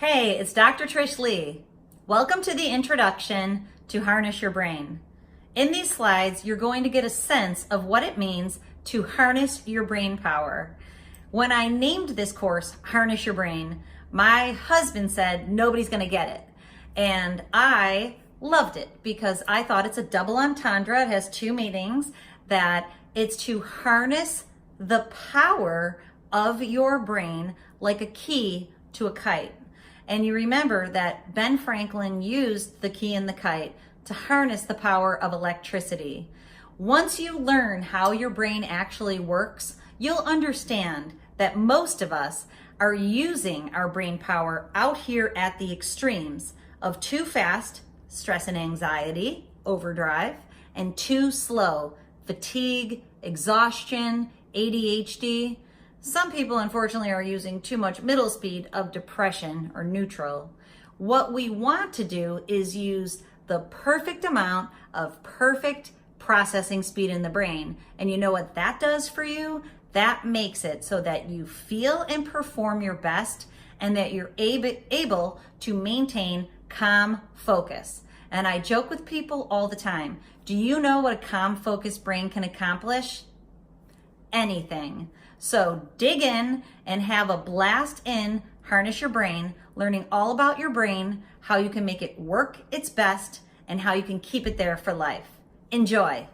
Hey, it's Dr. Trish Leigh. Welcome to the introduction to Harness Your Brain. In these slides, you're going to get a sense of what it means to harness your brain power. When I named this course, Harness Your Brain, my husband said, nobody's gonna get it. And I loved it because I thought it's a double entendre. It has two meanings, that it's to harness the power of your brain like a key to a kite. And you remember that Ben Franklin used the key in the kite to harness the power of electricity. Once you learn how your brain actually works, you'll understand that most of us are using our brain power out here at the extremes of too fast, stress and anxiety, overdrive, and too slow, fatigue, exhaustion, ADHD. Some people, unfortunately, are using too much middle speed of depression or neutral. What we want to do is use the perfect amount of perfect processing speed in the brain. And you know what that does for you? That makes it so that you feel and perform your best and that you're able to maintain calm focus. And I joke with people all the time. Do you know what a calm, focused brain can accomplish? Anything. So dig in and have a blast in Harness Your Brain, learning all about your brain, how you can make it work its best, and how you can keep it there for life. Enjoy.